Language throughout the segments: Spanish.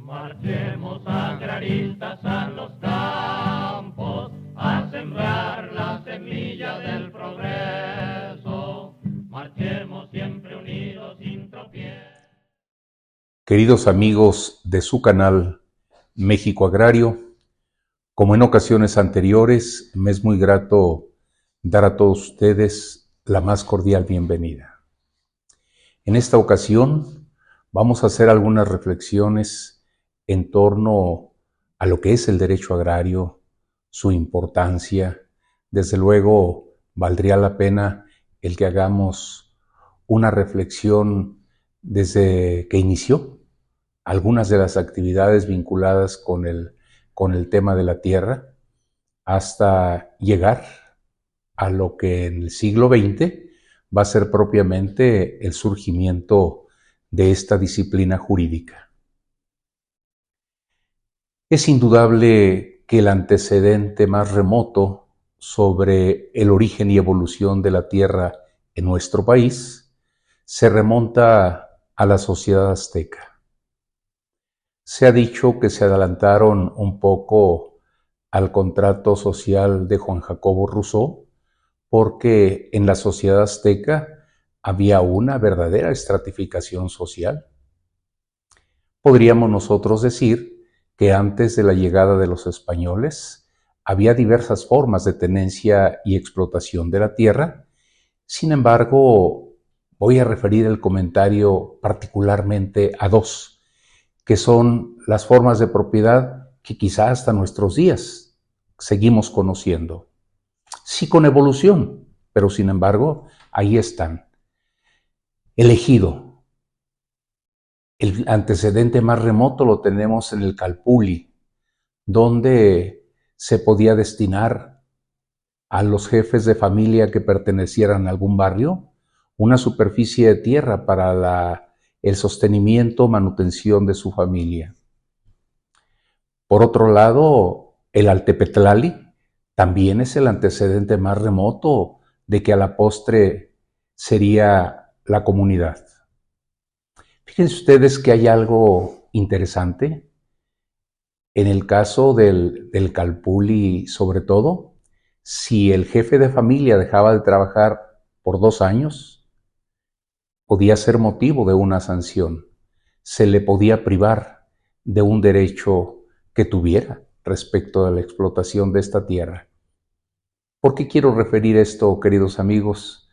Marchemos agraristas a los campos a sembrar la semilla del progreso. Marchemos siempre unidos sin tropiezo. Queridos amigos de su canal México Agrario, como en ocasiones anteriores, me es muy grato dar a todos ustedes la más cordial bienvenida. En esta ocasión vamos a hacer algunas reflexiones en torno a lo que es el derecho agrario, su importancia. Desde luego, valdría la pena el que hagamos una reflexión desde que inició algunas de las actividades vinculadas con el tema de la tierra, hasta llegar a lo que en el siglo XX va a ser propiamente el surgimiento de esta disciplina jurídica. Es indudable que el antecedente más remoto sobre el origen y evolución de la tierra en nuestro país se remonta a la sociedad azteca. Se ha dicho que se adelantaron un poco al contrato social de Juan Jacobo Rousseau, porque en la sociedad azteca había una verdadera estratificación social. Podríamos nosotros decir que antes de la llegada de los españoles había diversas formas de tenencia y explotación de la tierra. Sin embargo, voy a referir el comentario particularmente a dos, que son las formas de propiedad que quizá hasta nuestros días seguimos conociendo. Sí, con evolución, pero sin embargo, ahí están. El ejido. El antecedente más remoto lo tenemos en el Calpulli, donde se podía destinar a los jefes de familia que pertenecieran a algún barrio una superficie de tierra para el sostenimiento, manutención de su familia. Por otro lado, el Altepetlali también es el antecedente más remoto de que a la postre sería la comunidad. Fíjense ustedes que hay algo interesante. En el caso del Calpulli, sobre todo, si el jefe de familia dejaba de trabajar por 2 años, podía ser motivo de una sanción. Se le podía privar de un derecho que tuviera respecto a la explotación de esta tierra. ¿Por qué quiero referir esto, queridos amigos?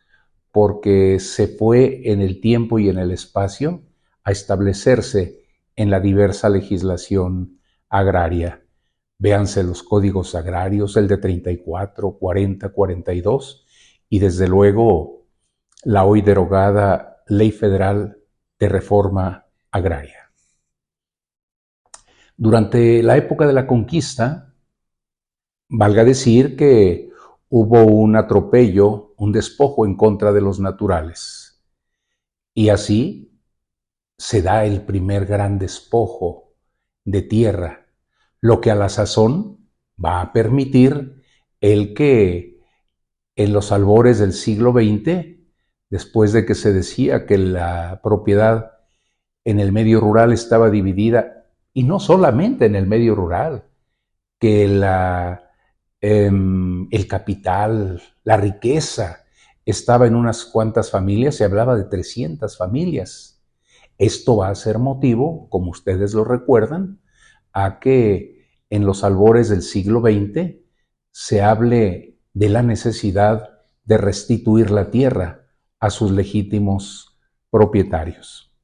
Porque se fue en el tiempo y en el espacio a establecerse en la diversa legislación agraria. Véanse los códigos agrarios, el de 34, 40, 42 y desde luego la hoy derogada Ley Federal de Reforma Agraria. Durante la época de la conquista, valga decir que hubo un atropello, un despojo en contra de los naturales. Y así se da el primer gran despojo de tierra, lo que a la sazón va a permitir el que en los albores del siglo XX, después de que se decía que la propiedad en el medio rural estaba dividida, y no solamente en el medio rural, que el capital, la riqueza estaba en unas cuantas familias, se hablaba de 300 familias. Esto va a ser motivo, como ustedes lo recuerdan, a que en los albores del siglo XX se hable de la necesidad de restituir la tierra a sus legítimos propietarios.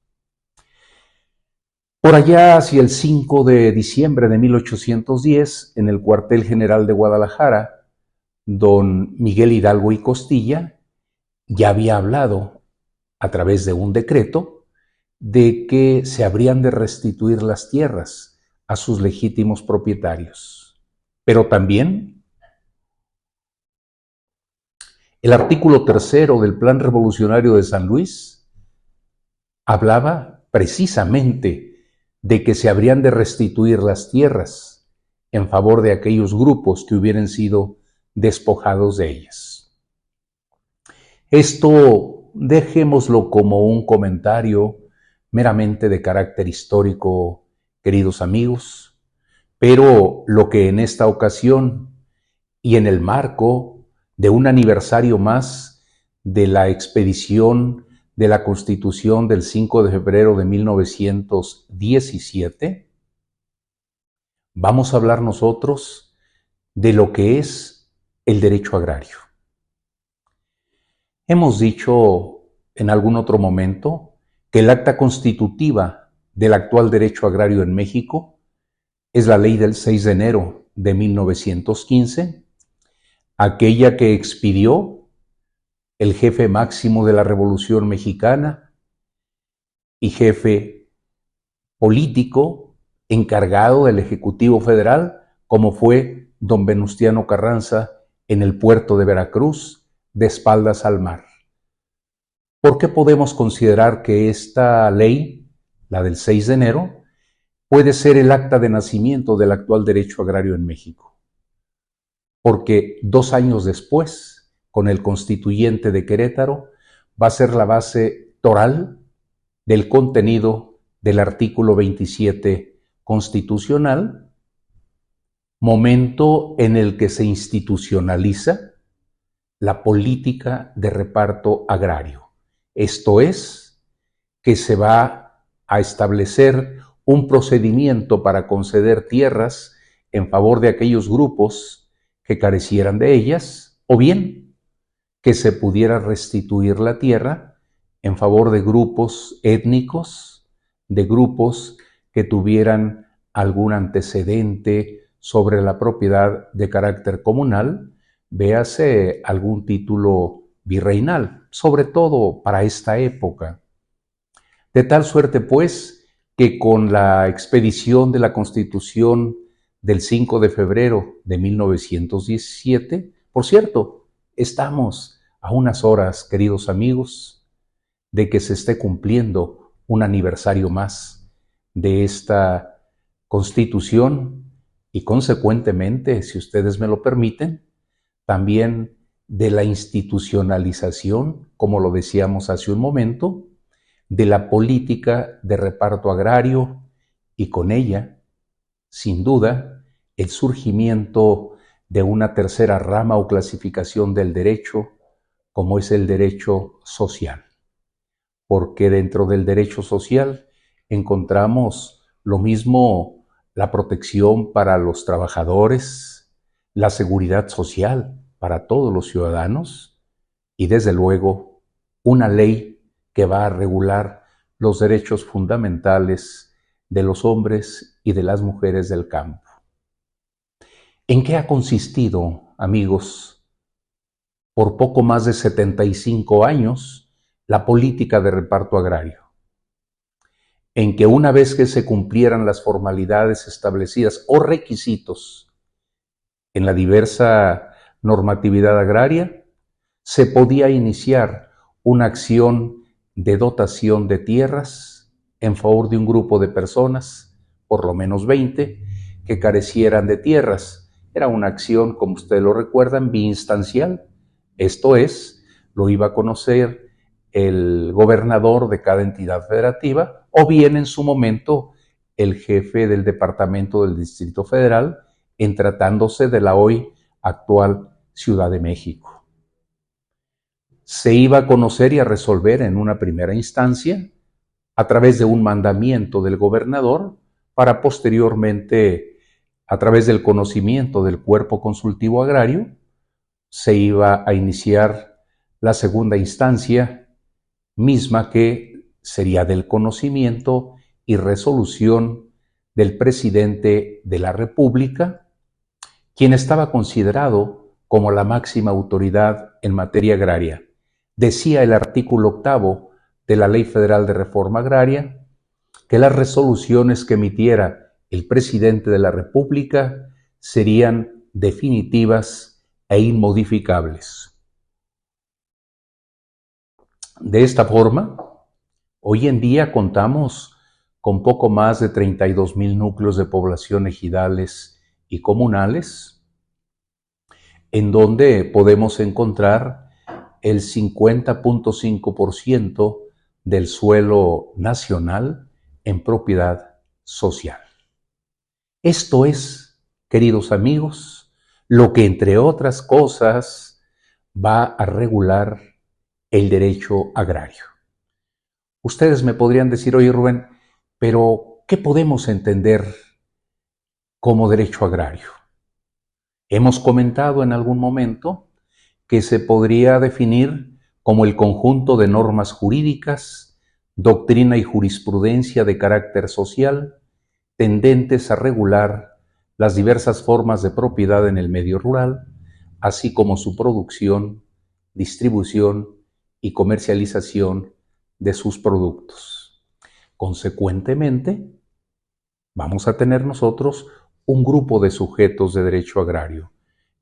Por allá, hacia el 5 de diciembre de 1810, en el cuartel general de Guadalajara, don Miguel Hidalgo y Costilla ya había hablado, a través de un decreto, de que se habrían de restituir las tierras a sus legítimos propietarios. Pero también el artículo 3 del Plan Revolucionario de San Luis hablaba precisamente de que se habrían de restituir las tierras en favor de aquellos grupos que hubieran sido despojados de ellas. Esto dejémoslo como un comentario meramente de carácter histórico queridos amigos, pero lo que en esta ocasión y en el marco de un aniversario más de la expedición de la Constitución del 5 de febrero de 1917, vamos a hablar nosotros de lo que es el derecho agrario. Hemos dicho en algún otro momento que el acta constitutiva del actual derecho agrario en México es la ley del 6 de enero de 1915, aquella que expidió el jefe máximo de la Revolución Mexicana y jefe político encargado del Ejecutivo Federal, como fue don Venustiano Carranza en el puerto de Veracruz, de espaldas al mar. ¿Por qué podemos considerar que esta ley, la del 6 de enero, puede ser el acta de nacimiento del actual derecho agrario en México? Porque 2 años después, con el Constituyente de Querétaro, va a ser la base toral del contenido del artículo 27 constitucional, momento en el que se institucionaliza la política de reparto agrario. Esto es, que se va a establecer un procedimiento para conceder tierras en favor de aquellos grupos que carecieran de ellas, o bien que se pudiera restituir la tierra en favor de grupos étnicos, de grupos que tuvieran algún antecedente sobre la propiedad de carácter comunal, véase algún título virreinal, sobre todo para esta época. De tal suerte, pues, que con la expedición de la Constitución del 5 de febrero de 1917, por cierto, estamos a unas horas, queridos amigos, de que se esté cumpliendo un aniversario más de esta Constitución y, consecuentemente, si ustedes me lo permiten, también de la institucionalización, como lo decíamos hace un momento, de la política de reparto agrario y con ella, sin duda, el surgimiento de una tercera rama o clasificación del derecho, como es el derecho social. Porque dentro del derecho social encontramos lo mismo la protección para los trabajadores, la seguridad social para todos los ciudadanos y, desde luego, una ley que va a regular los derechos fundamentales de los hombres y de las mujeres del campo. ¿En qué ha consistido, amigos, por poco más de 75 años, la política de reparto agrario? En que una vez que se cumplieran las formalidades establecidas o requisitos en la diversa normatividad agraria, se podía iniciar una acción de dotación de tierras en favor de un grupo de personas, por lo menos 20, que carecieran de tierras. Era una acción, como ustedes lo recuerdan, biinstancial. Esto es, lo iba a conocer el gobernador de cada entidad federativa o bien en su momento el jefe del departamento del Distrito Federal, en tratándose de la hoy actual Ciudad de México. Se iba a conocer y a resolver en una primera instancia a través de un mandamiento del gobernador para posteriormente, a través del conocimiento del Cuerpo Consultivo Agrario, se iba a iniciar la segunda instancia, misma que sería del conocimiento y resolución del presidente de la República, quien estaba considerado como la máxima autoridad en materia agraria. Decía el artículo 8º de la Ley Federal de Reforma Agraria que las resoluciones que emitiera el presidente de la República serían definitivas e inmodificables. De esta forma, hoy en día contamos con poco más de 32,000 núcleos de población ejidales y comunales, en donde podemos encontrar el 50.5% del suelo nacional en propiedad social. Esto es, queridos amigos, lo que entre otras cosas va a regular el derecho agrario. Ustedes me podrían decir, oye Rubén, pero ¿qué podemos entender como derecho agrario? Hemos comentado en algún momento que se podría definir como el conjunto de normas jurídicas, doctrina y jurisprudencia de carácter social, tendentes a regular las diversas formas de propiedad en el medio rural, así como su producción, distribución y comercialización de sus productos. Consecuentemente, vamos a tener nosotros un grupo de sujetos de derecho agrario,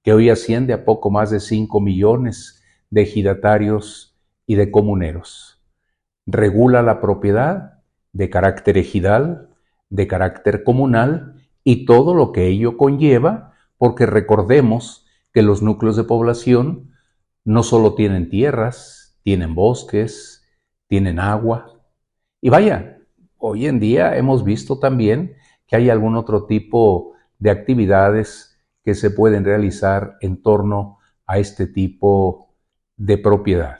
que hoy asciende a poco más de 5 millones de ejidatarios y de comuneros. Regula la propiedad de carácter ejidal, de carácter comunal y todo lo que ello conlleva, porque recordemos que los núcleos de población no solo tienen tierras, tienen bosques, tienen agua. Y vaya, hoy en día hemos visto también que hay algún otro tipo de actividades que se pueden realizar en torno a este tipo de propiedad.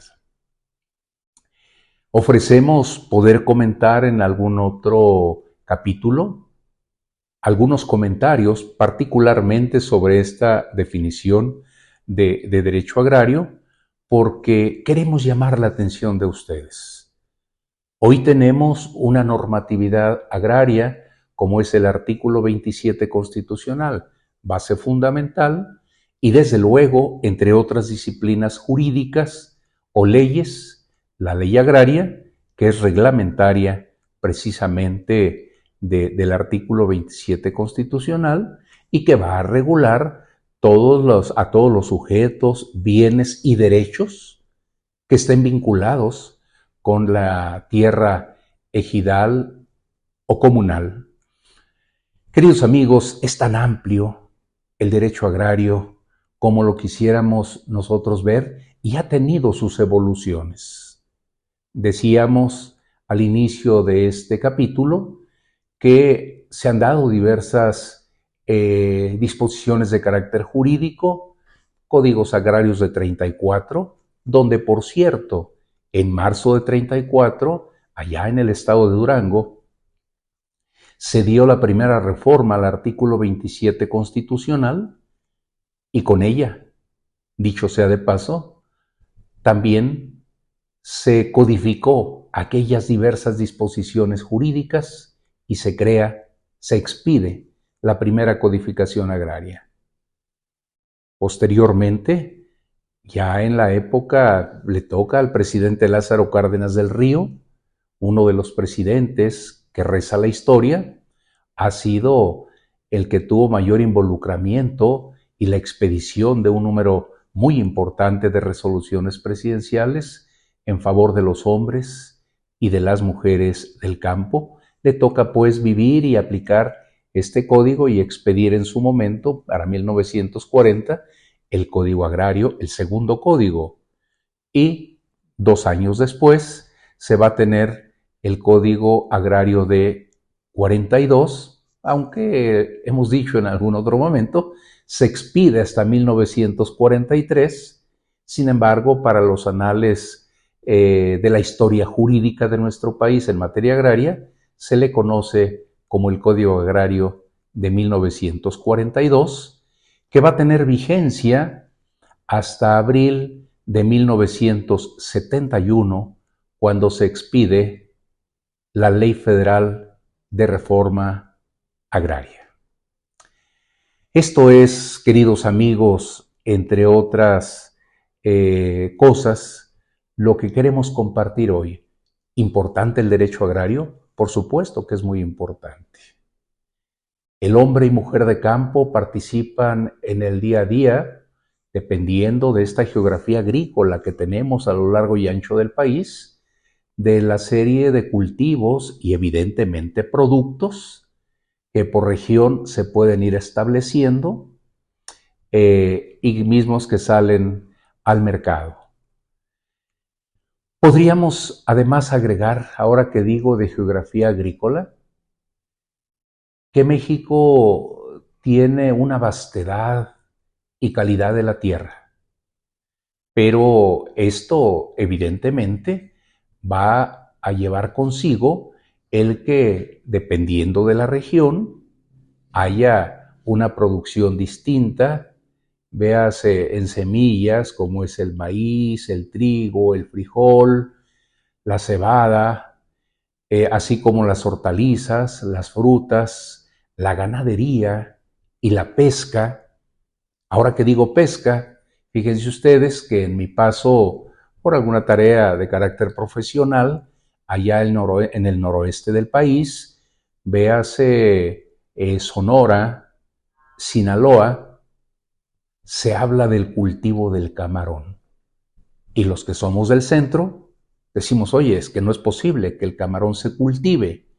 Ofrecemos poder comentar en algún otro capítulo algunos comentarios particularmente sobre esta definición de derecho agrario, porque queremos llamar la atención de ustedes. Hoy tenemos una normatividad agraria, como es el artículo 27 constitucional, base fundamental, y desde luego, entre otras disciplinas jurídicas o leyes, la ley agraria, que es reglamentaria precisamente del artículo 27 constitucional y que va a regular a todos los sujetos, bienes y derechos que estén vinculados con la tierra ejidal o comunal. Queridos amigos, es tan amplio el derecho agrario como lo quisiéramos nosotros ver y ha tenido sus evoluciones. Decíamos al inicio de este capítulo que se han dado diversas disposiciones de carácter jurídico, códigos agrarios de 34, donde por cierto, en marzo de 34, allá en el estado de Durango, se dio la primera reforma al artículo 27 constitucional y con ella, dicho sea de paso, también se codificó aquellas diversas disposiciones jurídicas y se expide la primera codificación agraria. Posteriormente, ya en la época le toca al presidente Lázaro Cárdenas del Río, uno de los presidentes que reza la historia, ha sido el que tuvo mayor involucramiento y la expedición de un número muy importante de resoluciones presidenciales en favor de los hombres y de las mujeres del campo. Le toca pues vivir y aplicar este código y expedir en su momento, para 1940, el Código Agrario, el segundo código. Y 2 años después se va a tener el Código Agrario de 42, aunque hemos dicho en algún otro momento, se expide hasta 1943. Sin embargo, para los anales de la historia jurídica de nuestro país en materia agraria, se le conoce como el Código Agrario de 1942, que va a tener vigencia hasta abril de 1971, cuando se expide la Ley Federal de Reforma Agraria. Esto es, queridos amigos, entre otras cosas, lo que queremos compartir hoy. ¿Importante el derecho agrario? Por supuesto que es muy importante. El hombre y mujer de campo participan en el día a día, dependiendo de esta geografía agrícola que tenemos a lo largo y ancho del país, de la serie de cultivos y evidentemente productos que por región se pueden ir estableciendo y mismos que salen al mercado. Podríamos además agregar, ahora que digo de geografía agrícola, que México tiene una vastedad y calidad de la tierra, pero esto evidentemente va a llevar consigo el que, dependiendo de la región, haya una producción distinta, véase en semillas como es el maíz, el trigo, el frijol, la cebada, así como las hortalizas, las frutas, la ganadería y la pesca. Ahora que digo pesca, fíjense ustedes que en mi paso por alguna tarea de carácter profesional, allá en el noroeste del país, véase Sonora, Sinaloa, se habla del cultivo del camarón. Y los que somos del centro decimos, oye, es que no es posible que el camarón se cultive.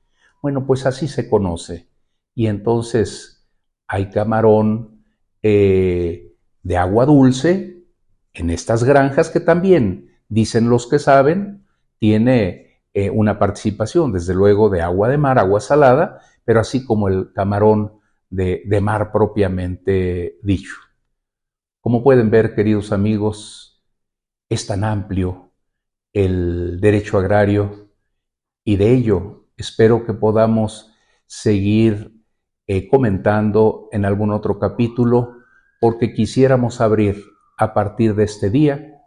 Bueno, pues así se conoce. Y entonces hay camarón de agua dulce en estas granjas que también, dicen los que saben, tiene una participación, desde luego, de agua de mar, agua salada, pero así como el camarón de mar propiamente dicho. Como pueden ver, queridos amigos, es tan amplio el derecho agrario y de ello espero que podamos seguir comentando en algún otro capítulo, porque quisiéramos abrir a partir de este día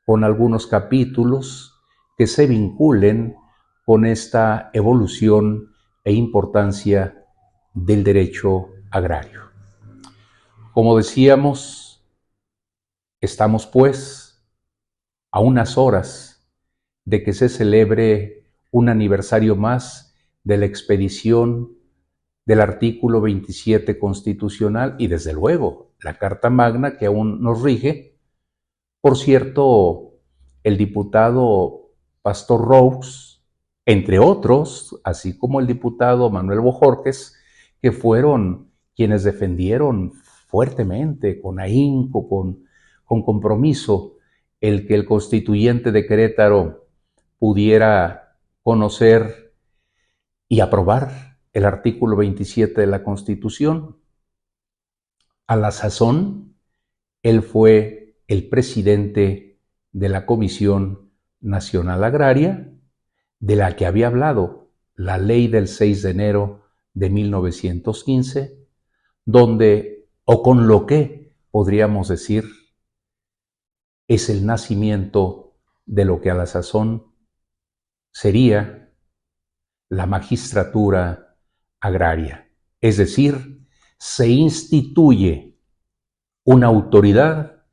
con algunos capítulos que se vinculen con esta evolución e importancia del derecho agrario. Como decíamos, estamos pues a unas horas de que se celebre un aniversario más de la expedición del artículo 27 constitucional y desde luego la Carta Magna que aún nos rige. Por cierto, el diputado Pastor Roux, entre otros, así como el diputado Manuel Bojorquez, que fueron quienes defendieron fuertemente, con ahínco, con compromiso, el que el constituyente de Querétaro pudiera conocer y aprobar el artículo 27 de la Constitución. A la sazón, él fue el presidente de la Comisión Nacional Agraria, de la que había hablado la ley del 6 de enero de 1915, donde, o con lo que podríamos decir, es el nacimiento de lo que a la sazón sería la magistratura agraria. Es decir, se instituye una autoridad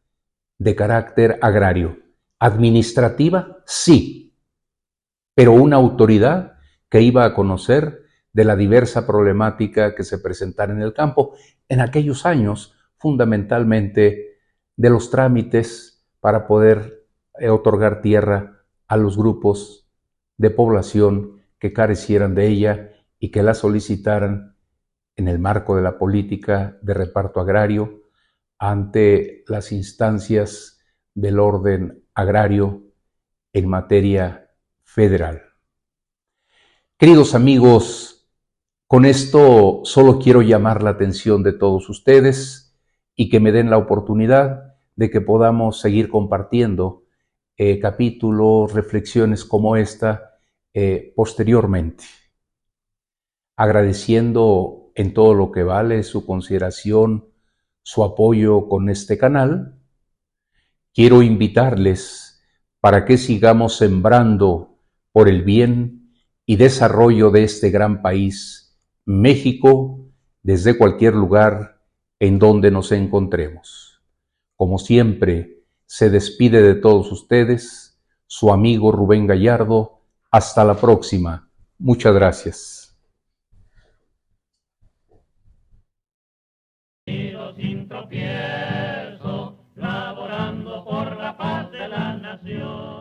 de carácter agrario. Administrativa, sí, pero una autoridad que iba a conocer de la diversa problemática que se presentara en el campo en aquellos años, fundamentalmente de los trámites para poder otorgar tierra a los grupos de población que carecieran de ella y que la solicitaran en el marco de la política de reparto agrario ante las instancias del orden agrario en materia federal. Queridos amigos, con esto solo quiero llamar la atención de todos ustedes y que me den la oportunidad de que podamos seguir compartiendo capítulos, reflexiones como esta posteriormente. Agradeciendo en todo lo que vale su consideración, su apoyo con este canal, quiero invitarles para que sigamos sembrando por el bien y desarrollo de este gran país, México, desde cualquier lugar en donde nos encontremos. Como siempre, se despide de todos ustedes su amigo Rubén Gallardo. Hasta la próxima. Muchas gracias. Sin tropiezo, laborando por la paz de la nación.